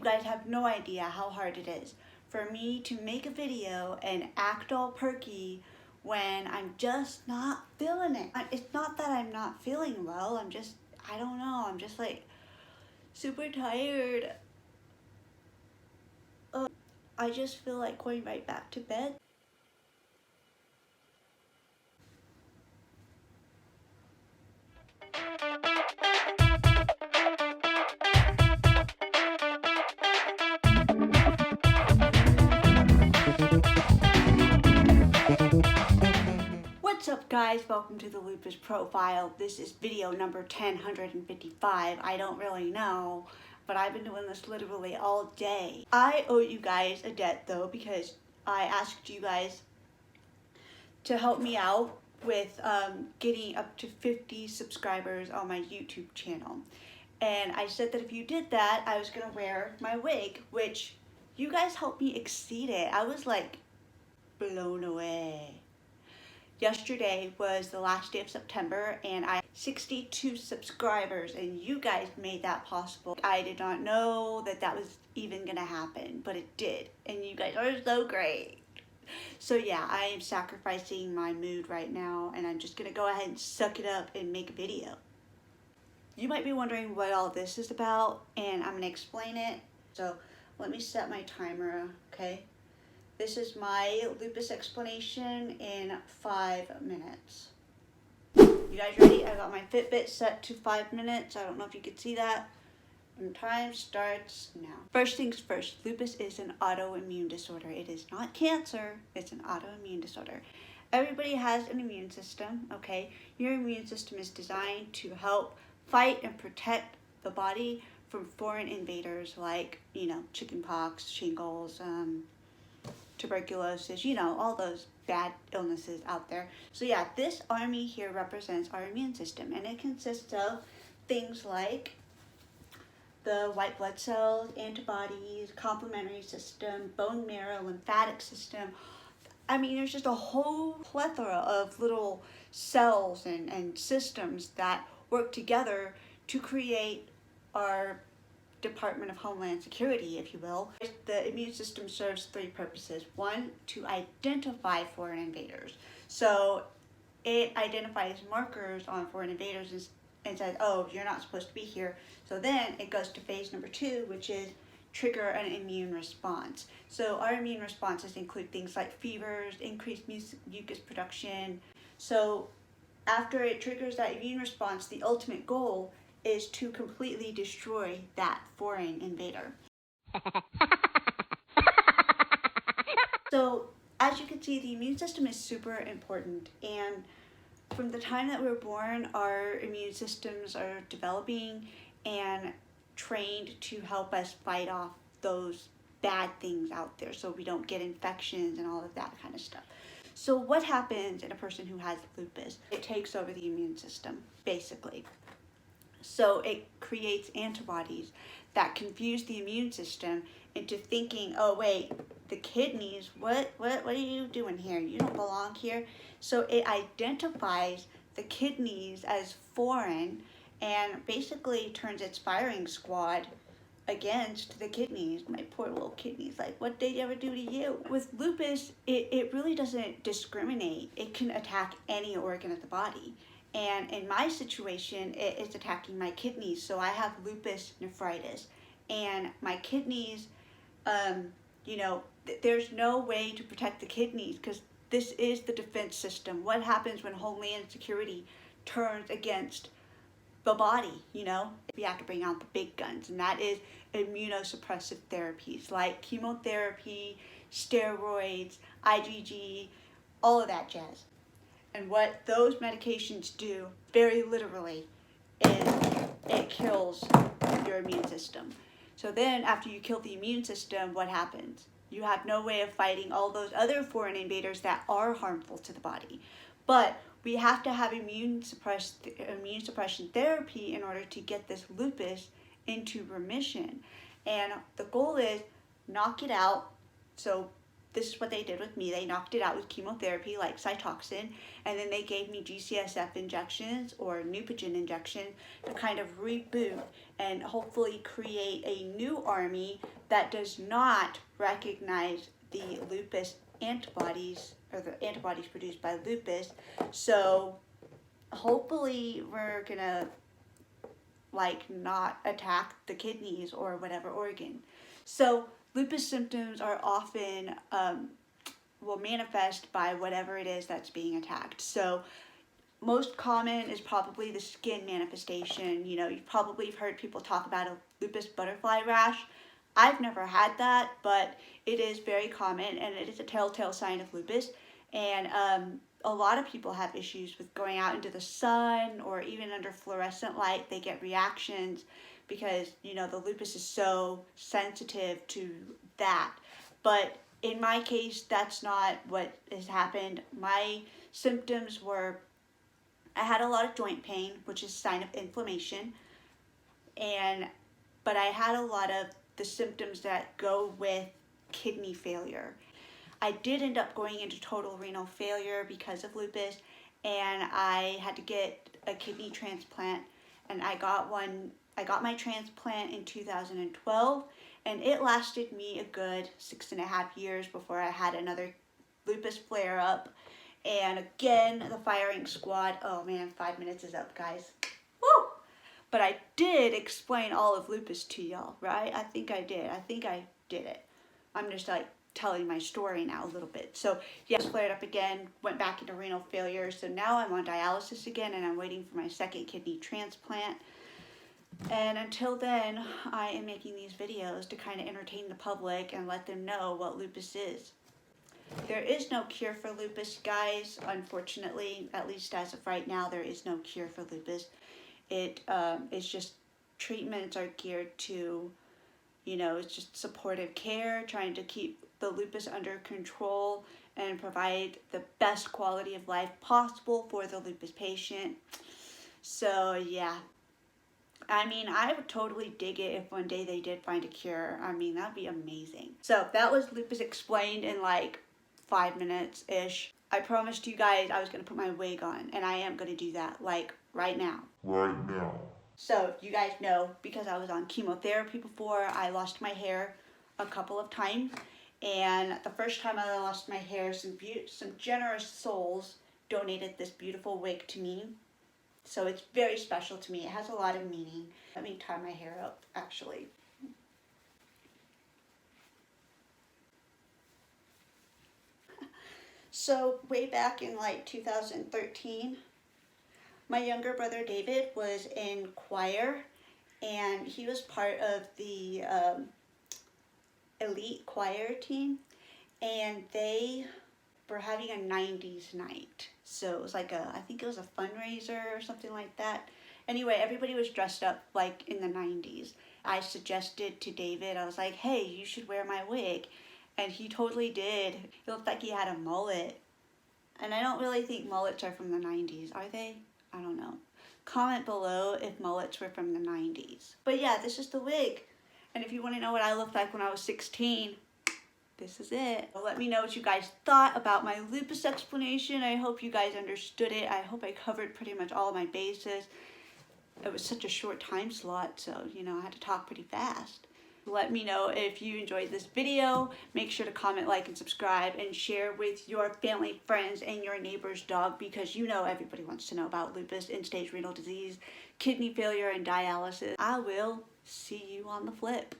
guys have no idea how hard it is for me to make a video and act all perky when I'm just not feeling it. It's not that I'm not feeling well, I don't know, I'm just like super tired. I just feel like going right back to bed. What's up guys, welcome to the Lupus profile. This is video number 1055. I don't really know, but I've been doing this literally all day. I owe you guys a debt though, because I asked you guys to help me out with getting up to 50 subscribers on my YouTube channel. And I said that if you did that, I was gonna wear my wig, which you guys helped me exceed it. I was like blown away. Yesterday was the last day of September and I had 62 subscribers, and you guys made that possible. I did not know that that was even gonna happen, but it did, and you guys are so great. So yeah, I am sacrificing my mood right now, and I'm just gonna go ahead and suck it up and make a video. You might be wondering what all this is about, and I'm gonna explain it. So let me set my timer, okay? This is my lupus explanation in 5 minutes. You guys ready? I got my Fitbit set to 5 minutes. I don't know if you can see that. And time starts now. First things first, lupus is an autoimmune disorder. It is not cancer, it's an autoimmune disorder. Everybody has an immune system, okay? Your immune system is designed to help fight and protect the body from foreign invaders like, you know, chickenpox, shingles, tuberculosis, you know, all those bad illnesses out there. So yeah, this army here represents our immune system, and it consists of things like the white blood cells, antibodies, complementary system, bone marrow, lymphatic system. I mean, there's just a whole plethora of little cells and systems that work together to create our Department of Homeland Security, if you will. The immune system serves 3 purposes. 1, to identify foreign invaders. So it identifies markers on foreign invaders and says, oh, you're not supposed to be here. So then it goes to phase number 2, which is trigger an immune response. So our immune responses include things like fevers, increased mucus production. So after it triggers that immune response, the ultimate goal is to completely destroy that foreign invader. So as you can see, the immune system is super important, and from the time that we're born, our immune systems are developing and trained to help us fight off those bad things out there so we don't get infections and all of that kind of stuff. So what happens in a person who has lupus? It takes over the immune system, basically. So it creates antibodies that confuse the immune system into thinking, oh wait, the kidneys, what are you doing here? You don't belong here. So it identifies the kidneys as foreign and basically turns its firing squad against the kidneys. My poor little kidneys, like, what did they ever do to you? With lupus, it really doesn't discriminate. It can attack any organ of the body. And in my situation, it's attacking my kidneys. So I have lupus nephritis, and my kidneys, you know, there's no way to protect the kidneys because this is the defense system. What happens when Homeland Security turns against the body, you know? We have to bring out the big guns, and that is immunosuppressive therapies like chemotherapy, steroids, IgG, all of that jazz. And what those medications do, very literally, is it kills your immune system. So then after you kill the immune system, what happens? You have no way of fighting all those other foreign invaders that are harmful to the body. But we have to have immune suppression therapy in order to get this lupus into remission. And the goal is knock it out. So this is what they did with me. They knocked it out with chemotherapy like Cytoxin, and then they gave me GCSF injections or Neupogen injection to kind of reboot and hopefully create a new army that does not recognize the lupus antibodies, or the antibodies produced by lupus. So hopefully we're gonna like not attack the kidneys or whatever organ. So lupus symptoms are often will manifest by whatever it is that's being attacked. So most common is probably the skin manifestation. You know, you've probably heard people talk about a lupus butterfly rash. I've never had that, but it is very common and it is a telltale sign of lupus. And a lot of people have issues with going out into the sun or even under fluorescent light. They get reactions because, you know, the lupus is so sensitive to that. But in my case, that's not what has happened. My symptoms were, I had a lot of joint pain, which is a sign of inflammation, but I had a lot of the symptoms that go with kidney failure. I did end up going into total renal failure because of lupus, and I had to get a kidney transplant, and I got my transplant in 2012, and it lasted me a good 6.5 years before I had another lupus flare up. And again, the firing squad, oh man, 5 minutes is up, guys. Woo! But I did explain all of lupus to y'all, right? I think I did it. I'm just like telling my story now a little bit. So yes, flared up again, went back into renal failure. So now I'm on dialysis again, and I'm waiting for my second kidney transplant. And until then, I am making these videos to kind of entertain the public and let them know what lupus is. There is no cure for lupus, guys. Unfortunately, at least as of right now, there is no cure for lupus. It's just treatments are geared to, you know, it's just supportive care, trying to keep the lupus under control and provide the best quality of life possible for the lupus patient. So yeah, I mean, I would totally dig it if one day they did find a cure. I mean, that'd be amazing. So that was lupus explained in like 5 minutes-ish. I promised you guys I was going to put my wig on, and I am going to do that, like, right now. Right now. So, you guys know, because I was on chemotherapy before, I lost my hair a couple of times. And the first time I lost my hair, some generous souls donated this beautiful wig to me. So it's very special to me. It has a lot of meaning. Let me tie my hair up, actually. So way back in like 2013, my younger brother David was in choir, and he was part of the elite choir team, and they were having a 90s night. So it was like I think it was a fundraiser or something like that. Anyway, everybody was dressed up like in the 90s. I suggested to David, I was like, hey, you should wear my wig. And he totally did. It looked like he had a mullet. And I don't really think mullets are from the 90s, are they? I don't know. Comment below if mullets were from the 90s. But yeah, this is the wig. And if you want to know what I looked like when I was 16, this is it. Well, let me know what you guys thought about my lupus explanation. I hope you guys understood it. I hope I covered pretty much all of my bases. It was such a short time slot, so, you know, I had to talk pretty fast. Let me know if you enjoyed this video. Make sure to comment, like, and subscribe, and share with your family, friends, and your neighbor's dog, because you know everybody wants to know about lupus, end-stage renal disease, kidney failure, and dialysis. I will see you on the flip.